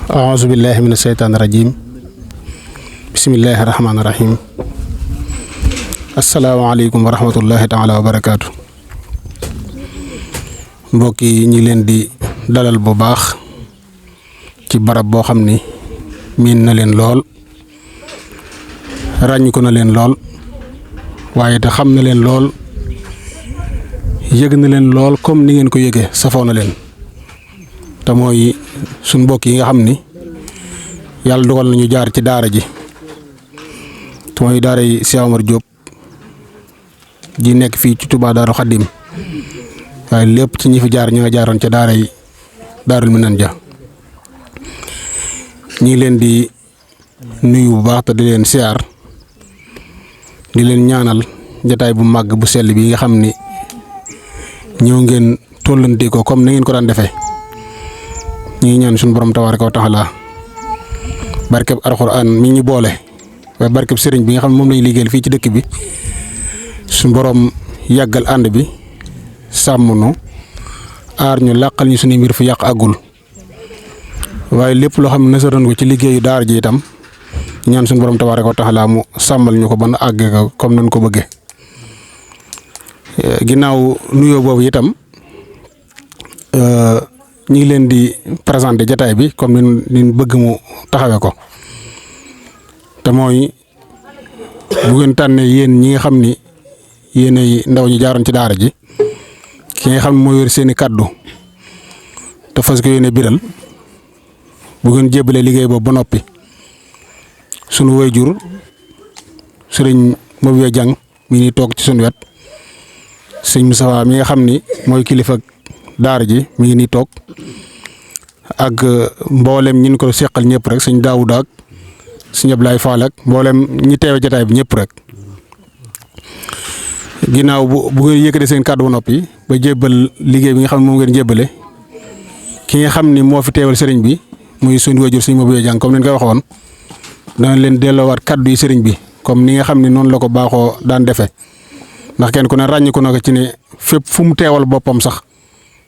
A'udzu billahi minash shaitanir rajim. Bismillahir rahmanir rahim. Assalamualaikum warahmatullahi taala wabarakatuh. Mbokk yi ñi leen di dalal bu baax ci barab boo xam ni miin na leen lool ràññiku na leen lool waaye te xam na leen lool yëg na leen lool comme ni ngeen ko yëgee safoo na leen te mooy suñ mbokk yi nga xam ni yàlla dogal nañu jaar ci daara ji te mooy daara yi Cheikh Omar Diop ji nekk fii ci Touba Daaru Xaddim waaye lépp ci ñi fi jaar ñu nga jaaroon ca daara yi Daarul Minan ja ñi ngi leen di nuyu bu baax te di leen siyaar di leen ñaanal jataay bu màgg bu sell bi nga xam ni ñëw ngeen tollante ko comme na ngeen ko daan defee ñi ngi ñaan suñu borom tabaaraka wa taala barkeb alxuraan mi ñu boole waaye barkeb sëriñ bi nga xam ne moom lañu liggéeyal fii ci dëkk bi suñu borom yàggal ànd bi sàmm nu aar ñu làqal ñu suñu mbir fu yàq àggul waaye lépp loo xam ne nasaroon ko ci liggéeyu daara ji itam ñaan suñu borom tabaaraka wa taala mu sàmmal ñu ko ba nu àggee ko comme nañ ko bëggee ginnaaw nuyoo boobu itam ñi ngi leen di présenter jataay bi comme ni bëgg mu taxawee ko te mooy bu ngeen tànnee yéen ñi nga xam ni yéenay ndaw ñi jaaroon ci daara ji ki nga xam ne moo yor seeni kàddu te fas ko yéene biral bu ngeen jébbalee liggéey boobu ba noppi sunu waajur sëriñ Mabouya Diang mi ngi toog ci sunu wet sëñ Moustapha mi nga xam ni mooy kilifa daara ji mi ngi nii toog ak mboolem ñi ñu ko seqal ñëpp rek sëñ Daouda ak sëñ Ablaye Fall ak mboolem ñi teewe jotaay bi ñëpp rek ginnaaw bu ngeen yëkkatee seen kàddu ba noppi ba jébbal liggéey bi nga xam ne moom ngeen jébbale ki nga xam ni moo fi teewal sëriñ bi muy suñu waajur sëñ Mabouya Diang comme ni ñu koy waxoon dana leen delloowaat kàddu yi sëriñ bi comme ni nga xam ne noonu la ko baaxoo daan defee ndax kenn ku ne ràññiku na ko ci ne fépp fu mu teewal boppam sax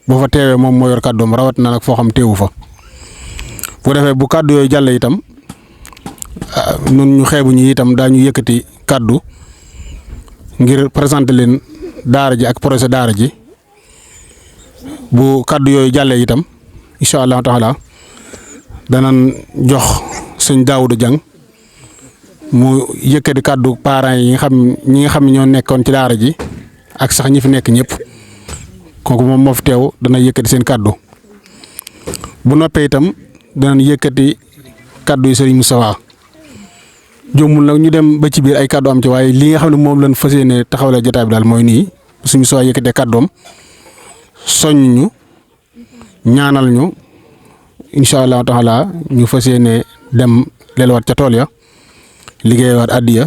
boo fa teewee moom moo yor kàddoom rawat na nag foo xam teewu fa bu defee bu kàddu yooyu jàlle itam nun ñu xeebu ñi itam daañu yëkkati kàddu ngir présenter leen daara ji ak projet daara ji bu kàddu yooyu jàllee itam incha allah taala danañ jox sëñ Daouda Diang mu yëkkati kàddu parents yi ñi nga xam ñoo nekkoon ci daara ji ak sax ñi fi nekk ñëpp kooku moom moo fi teew dana yëkkati seen kàddu bu noppee itam danañ yëkkati kàddu yi sëriñ Moustapha jombul nag ñu dem ba ci biir ay kàddu am ci waaye li nga xam ne moom lañ fas yéene taxawale jotaay bi daal mooy nii suñu Moustapha yëkkatee kàddoom soññ ñu ñaanal ñu incha allah taala ñu fas yéene dem delluwaat ca tool ya liggéeyawaat addiya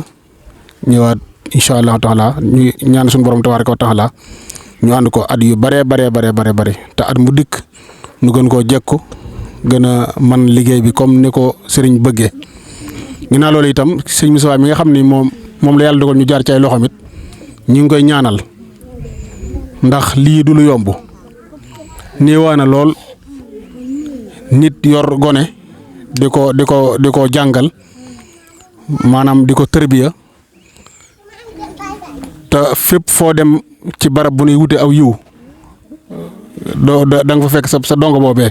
ñëwaat incha allah taala ñu ñaan suñu borom tabaaraka wa taala ñu ànd ko at yu bare te at mu dikk ñu gën koo jekku gën a man liggéey bi comme ni ko sëriñ bëggee ginnaaw loolu itam sëñ Moussa mi nga xam ni moom la yàlla dogal ñu jaar ci ay loxoom it ñu ngi koy ñaanal ndax lii du lu yomb néewaana lool nit yor gone di ko jàngal maanaam di ko tërbiya te fépp foo dem ci barab bu nuy wute aw yiw da nga fa fekk sa dongo boobee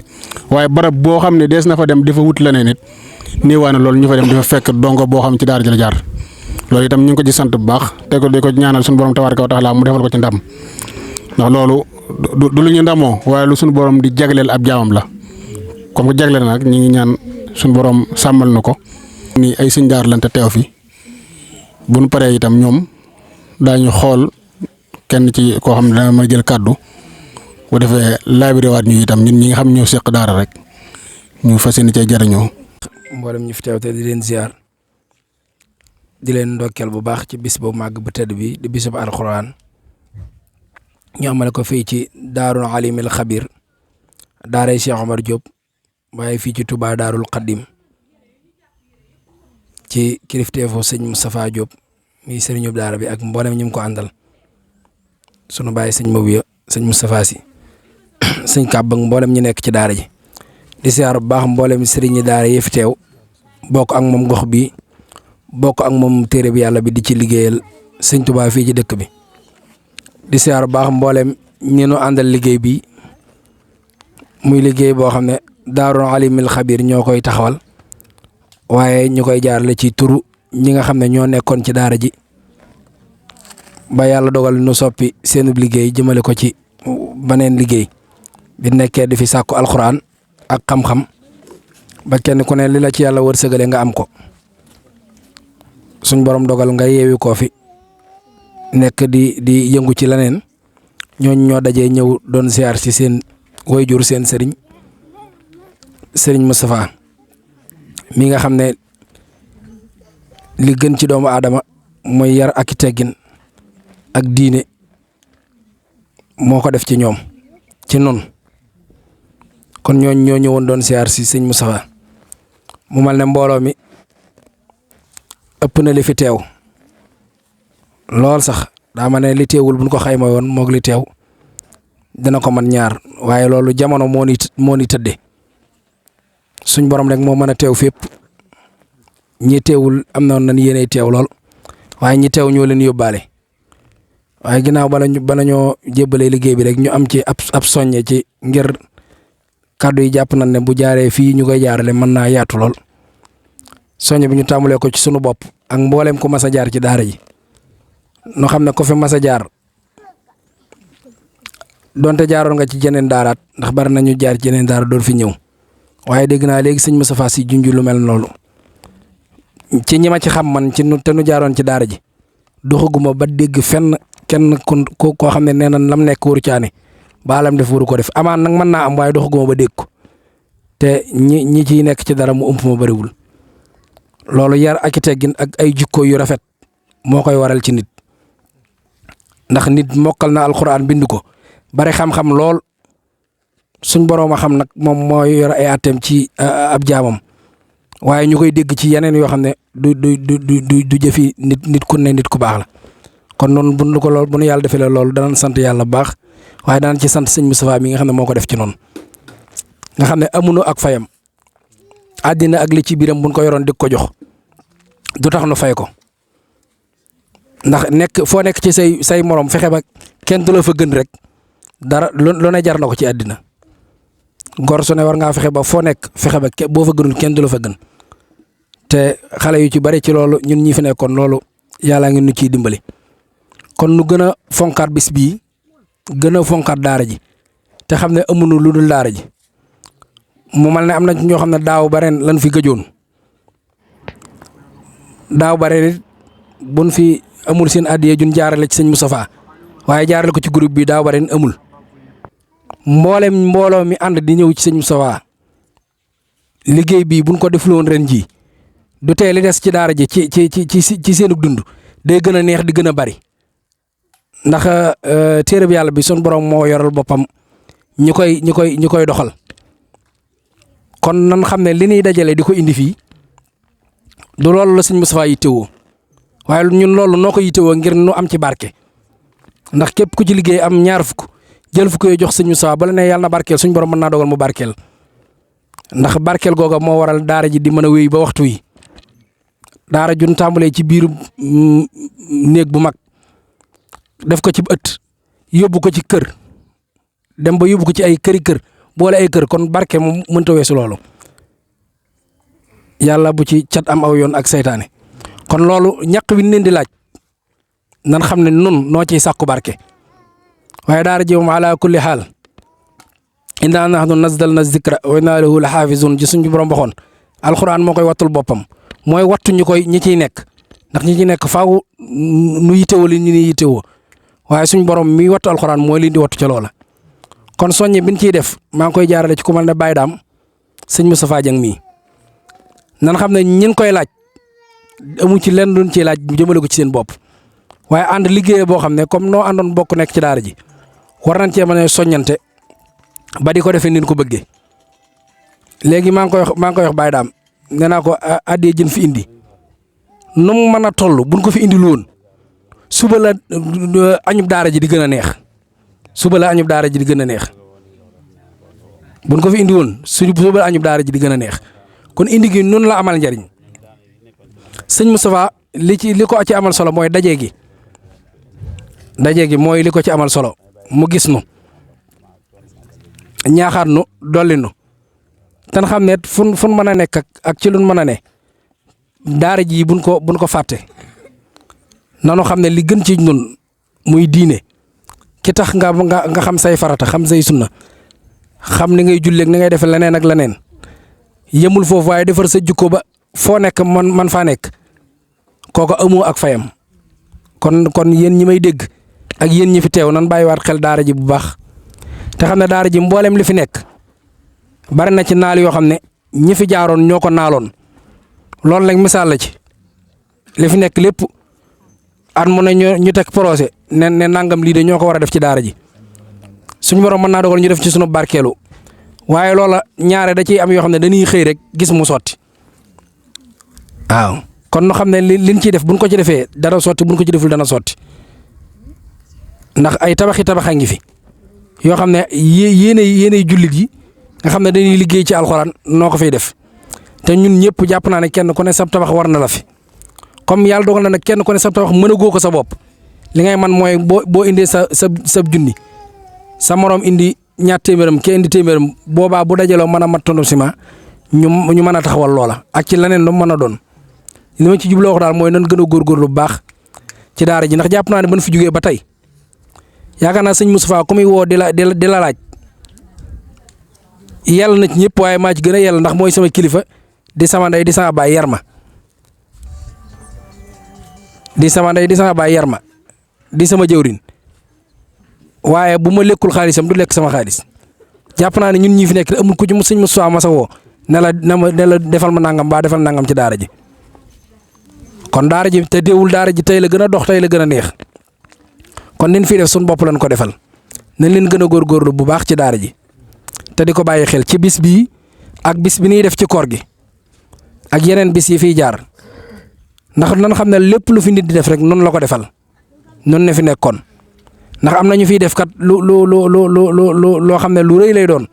waaye barab boo xam ne dees na fa dem di fa wut leneen nit néewaana loolu ñu fa dem di fa fekk dongo boo xam ci daara ji la jaar loolu itam ñu ngi ko ci sant bu baax te ko di ko ñaanal suñu borom tabaaraka wa taala mu defal ko ci ndam ndax loolu du lu ñu ndamoo waaye lu suñu borom di jagleel ab jaamam la comme que jagleel nag ñu ngi ñaan suñu borom sàmmal na ko. ni ay sëñ daar lan te teew fi bu nu paree itam ñoom daañu xool kenn ci koo xam ne dana ma jël kàddu bu defee laabiré waat ñu itam ñun ñi nga xam ñoo seq daara rek ñu fas yéene cee jariñoo. mboolem ñu fi teew te di leen ziar di leen ndokkeel bu baax ci bis bu màgg bu tedd bi di bisub alxuraan ñu amale ko fii ci Daarul Alimil Xabir daaray Cheikh Omar Diop waaye fii ci Touba Daarul Xaddim ci kilifteefu sëñ Moustapha Diop mi sëriñu daara bi ak mboolem ñu ko àndal sunu baay sëñ Mabouya sëñ Moustapha si sëñ Kàbb ak mboolem ñu nekk ci daara ji di siyaar bu baax mboolem sëriñ ñi daara yi fi teew bokk ak moom gox bi bokk ak moom téere bi yàlla bi di ci liggéeyal sëñ Tuubaa fii ci dëkk bi di siyaar bu baax mboolem ñi nu àndal liggéey bi muy liggéey boo xam ne Daarul Alimil Xabiir ñoo koy taxawal waaye ñu koy jaarale ci turu ñi nga xam ne ñoo nekkoon ci daara ji ba yàlla dogal nu soppi seenub liggéey jëmale ko ci beneen liggéey bi nekkee di fi sàkku alxuraan ak xam-xam ba kenn ku ne li la ci yàlla wërsëgale nga am ko suñ borom dogal nga yeewi koo fi nekk di yëngu ci leneen ñooñ ñoo dajee ñëw doon ziar ci seen wayjur seen sëriñ Moustapha mi nga xam ne li gën ci doomu aadama mooy yar ak teggin ak diine moo ko def ci ñoom ci nun kon ñoo ñëwoon doon siyaar si sëñ Moustapha mu mal ne mbooloo mi ëpp na li fi teew lool sax daa ma ne li teewul buñ ko xayma woon moog li teew dina ko man ñaar waaye loolu jamono moo ni tëdde suñ borom rek moo mën a teew fépp ñi teewul am na nañ yéenay teew lool waaye ñi teew ñoo leen yóbbaale waaye ginnaaw bala ñoo jébbalee liggéey bi rek ñu am ci ab soññe ci ngir kàddu yi jàpp nañ ne bu jaaree fii ñu koy jaarale mën naa yaatu lool soññe bi ñu tàmbalee ko ci sunu bopp ak mboolem ku mas a jaar ci daara ji nu xam ne ko fi mas a jaar donte jaaroon nga ci jeneen daaraat ndax bari nañu jaar ci jeneen daara doon fi ñëw waaye dégg naa léegi sëñ Moustapha Sy junj lu mel noonu ci ñi ma ci xam man ci te nu jaaroon ci daara ji doxaguma ba dégg fenn kenn koo xam ne nee na lam nekk waru caane baalam def waru ko def amaan nag mën naa am waaye doxaguma ba dégg ko te ñi ciy nekk ci dara mu ëmp ma bëriwul loolu yar ak teggin ak ay jikko yu rafet moo koy waral ci nit ndax nit mokkal na alxuraan bind ko bari xam-xam lool suñ boroom a xam nag moom moo yor ay atteem ci ab jaamam waaye ñu koy dégg ci yeneen yoo xam ne du jëfi nit ku ne nit ku baax la kon noonu bu nu yàlla defee la loolu danañ sant yàlla bu baax waaye danañ ci sant sëñ Moustapha mi nga xam ne moo ko def ci noonu nga xam ne amuñu ak fayam àddina ak li ci biiram buñ ko yoroon di ko jox du tax nu fay ko ndax foo nekk ci say morom fexe ba kenn du la fa gën rek dara lu ne jar na ko ci àddina gor su ne war ngaa fexe ba foo nekk fexe ba boo fa gënul kenn du la fa gën te xale yu ci bari ci loolu ñun ñi fi nekkoon loolu yàllaa ngi nu ciy dimbali kon nu gën a fonkaat bis bii gën a fonkaat daara ji te xam ne amuñu lu dul daara ji mu mel ne am na ñoo xam ne daaw ba ren lan fi gëjoon daaw ba ren it buñ fi amul seen addiya jun jaarale ci sëñ Moustapha waaye jaarale ko ci groupe bi daaw ba ren amul mbooloo mi ànd di ñëw ci sëñ Moustapha liggéey bii buñ ko defuloon ren ji du tee li des ci daara ji ci seenug dund day gën a neex di gën a bari ndax téere bi yàlla bi sun borom moo yoral boppam ñi koy doxal kon nan xam ne li ñuy dajale di ko indi fii du loolu la sëñ Moustapha yittewoo waaye ñun loolu noo ko yittewoo ngir nu am ci barke ndax képp ku ci liggéey am ñaar fukk jël fukk yooyu jox sëñ Moustapha bala ne yàlla na barkeel suñ borom mën naa dogal mu barkeel ndax barkeel googa moo waral daara ji di mën a wéy ba waxtu yi daara jun tàmbalee ci biir néeg bu mag def ko ci ëtt yóbbu ko ci kër dem ba yóbbu ko ci ay kër boole ay kër kon barke mu mënta weesu loolu yàlla bu ci cat am aw yoon ak saytaane kon loolu ñaq wi leen di laaj nan xam ne nun noo ciy sàkku barke waaye daara ji moom ala kulli xaal innaa nahnu nazzalna zikra wa innaa lahu la xaafizun ji suñu borom waxoon alxuraan moo koy wattul boppam mooy wattu ñi ciy nekk ndax ñi ciy nekk faaw nu yittewoo li ñu ni yittewoo waaye suñu borom mi wattu alxuraan mooy li di wattu ca loola kon soññe bi ñu ciy def maa ngi koy jaarale ci ku mel ne Baye Dame sëñ Moustapha Dieng mii nan xam ne ñin koy laaj amu ci lenn luñ ciy laaj jëmale ko ci seen bopp waaye ànd liggéey boo xam ne comme noo àndoon bokk nekk ci daara ji war nañ cee mën a soññante ba di ko defee ni ñu ko bëggee léegi maa ngi koy wax Baye Dame nee naa ko addee jën fi indi nu mu mën a toll buñ ko fi indi woon suba la añub daara ji di gën a neex suba la añub daara ji di gën a neex buñ ko fi indi woon suñu bu soobee añub daara ji di gën a neex kon indi gi noonu la amal njariñ sëñ Moustapha li ko ci amal solo mooy daje gi mooy li ko ci amal solo mu gis nu ñaaxaat nu dolli nu tan xam ne fun mën a nekk ak ci luñ mën a ne daara ji buñ ko fàtte nanu xam ne li gën ci ñun muy diine ki tax nga xam say farata xam say sunna xam ni ngay julleeg ni ngay def leneen ak leneen yemul foofu waaye defar sa jukko ba foo nekk man faa nekk kooku amoo ak fayam kon yéen ñi may dégg ak yéen ñi fi teew nan bàyyiwaat xel daara ji bu baax te xam ne daara ji mboolem li fi nekk bari na ci naal yoo xam ne ñi fi jaaroon ñoo ko naaloon loolu nag misaal la ci li fi nekk lépp at mu ne ñu teg projet ne nangam lii de ñoo ko war a def ci daara ji suñu borom mën naa dogal ñu def ci sunu barkeelu waaye loola ñaare da ciy am yoo xam ne dañuy xëy rek gis mu sotti waaw kon nu xam ne liñ ciy def buñ ko ci defee dana sotti buñ ko ci deful dana sotti ndax ay tabaxa ngi fi yoo xam ne yéenay jullit yi nga xam ne dañuy liggéey ci alxuraan noo ko fiy def te ñun ñëpp jàpp naa ne kenn ku ne sab tabax war na la fi comme yàlla dogal na nag kenn ku ne sab tabax mën a góo ko sa bopp li ngay man mooy boo indee sa junni sa morom indi ñaar téeméeram ke indi téeméeram boobaa bu dajaloo mën a mat tondu ciment ñu mën a taxawal loola ak ci leneen lu mën a doon li ma ci jubloo wax daal mooy nan gën a góorgóorlu bu baax ci daara ji ndax jàpp naa ne ban fi jugee ba tey yaakaar naa sëñ Moustapha ku muy woo di la laaj yàlla na ci ñëpp waaye maa ci gën a yàlla ndax mooy sama kilifa di sama ndey di sama baay yar ma di sama baay yar ma di sama jëwrin waaye bu ma lekkul xaalisam du lekk sama xaalis jàpp naa ne ñun ñi fi nekk amul ku ci sëñ Moustapha ma sa woo ne la defal ma nangam ba defal nangam ci daara ji kon daara ji te teewul daara ji tey la gën a dox tey la gën a neex kon nin fii def suñu bopp lañ ko defal nañ leen gën a góorgóorlu bu baax ci daara ji te di ko bàyyi xel ci bis bii ak bis bi ñuy def ci koor gi ak yeneen bis yi fiy jaar ndax nan xam ne lépp lu fi nit di def rek noonu la ko defal noonu ne fi nekkoon ndax am na ñu fiy def kat loo xam ne lu rëy lay doon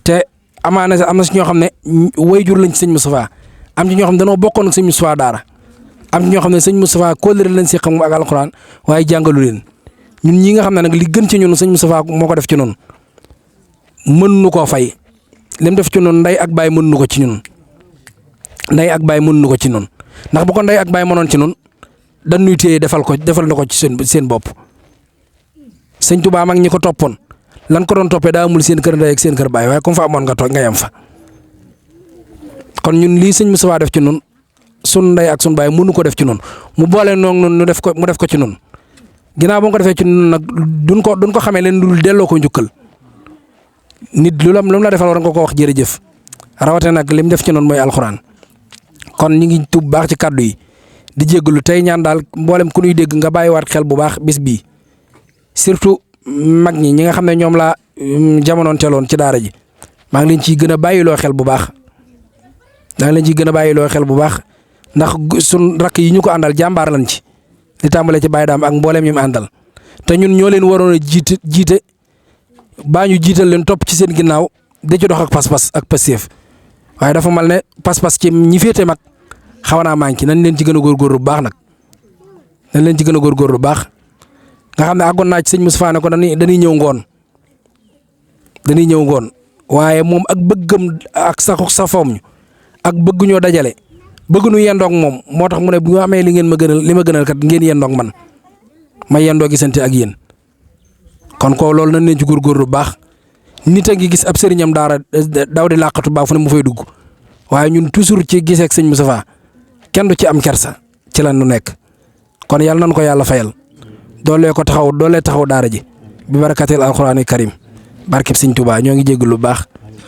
te amaana am na si ñoo xam ne waajur lañ ci sëñ Moustapha am ci ñoo xam ne danoo bokkoon ak sëñ Moustapha daara am ci ñoo xam ne sëñ Moustapha kóllëre lañ si xam ak alxuraan waaye jàngalu leen ñun ñi nga xam ne nag li gën ci ñun sëñ Moustapha moo ko def ci noonu mën nu koo fay lim def ci noonu ndey ak baay mën nu ko ci ñun ndey ak baay mën nu ko ci noonu ndax bu ko ndey ak baay mënoon ci noonu dañuy téye defal na ko ci seen bopp. sëñ Touba mag ñi ko toppoon lan ko doon toppee daa amul seen kër ndey ak seen kër baay waaye comme fa amoon nga yem fa kon ñun lii sëñ Moustapha def ci noonu sun ndey ak sun baay mënu ko def ci noonu mu boole noonu mu def ko ci noonu ginnaaw ba mu ko defee ci noonu nag duñ ko xamee leen lu delloo ko njukkal. nit lu la defal war nga ko wax jërëjëf rawatina nag lim def ci noonu mooy alxuraan kon ñu ngi tuub baax ci kàddu yi di jéggalu tey ñaan daal mboolem ku ñuy dégg nga bàyyiwaat xel bu baax bis bii surtout mag ñi nga xam ne ñoom laa jamonoon teeloon ci daara ji maa ngi leen ciy gën a bàyyiloo xel bu baax ndax sun rakk yi ñu ko àndal jàmbaar lañ ci di tàmbale ci Baye Daam ak mboolem ñu mu àndal te ñun ñoo leen waroon a jiite. baa ñu jiital leen topp ci seen ginnaaw di ci dox ak pas-pas ak passeef waaye dafa mal ne pas-pas ci ñi féete mag xaw naa manqué nañ leen ci gën a góorgóorlu bu baax nag nga xam ne àggoon naa ci sëñ Moustapha ne ko dañuy ñëw ngoon waaye moom ak bëggam ak safoom ñu ak bëgg ñoo dajale bëgg nu yendoog moom moo tax mu ne bu amee li ma gënal kat ngeen yendoog man ma yendoo gisante ak yéen. kon ko loolu nañ leen ci góorgóorlu bu baax nit a ngi gis ab sëriñam daara daw di làqatu baa fu ne mu fay dugg waaye ñun toujours ci gisee ak sëñ Moustapha kenn du ci am kersa ci lan nu nekk kon yàlla nañ ko yàlla fayal doolee taxaw daara ji bi barakatil alxuraani karim barkeb sëñ Touba ñoo ngi jégalu bu baax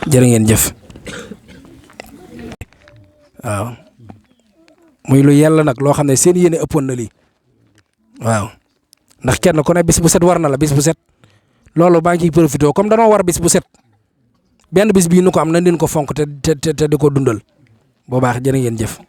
jërë ngeen jëf waaw muy lu yàlla nag loo xam ne seen yéene ëppoon na lii waaw ndax kenn ku ne bis bu set war na la bis bu set. loolu baa ngi ciy profité comme danoo war bis bu set benn bis bii nu ko am nañ leen ko fonk te di ko dundal boo baax jërë ngeen jëf.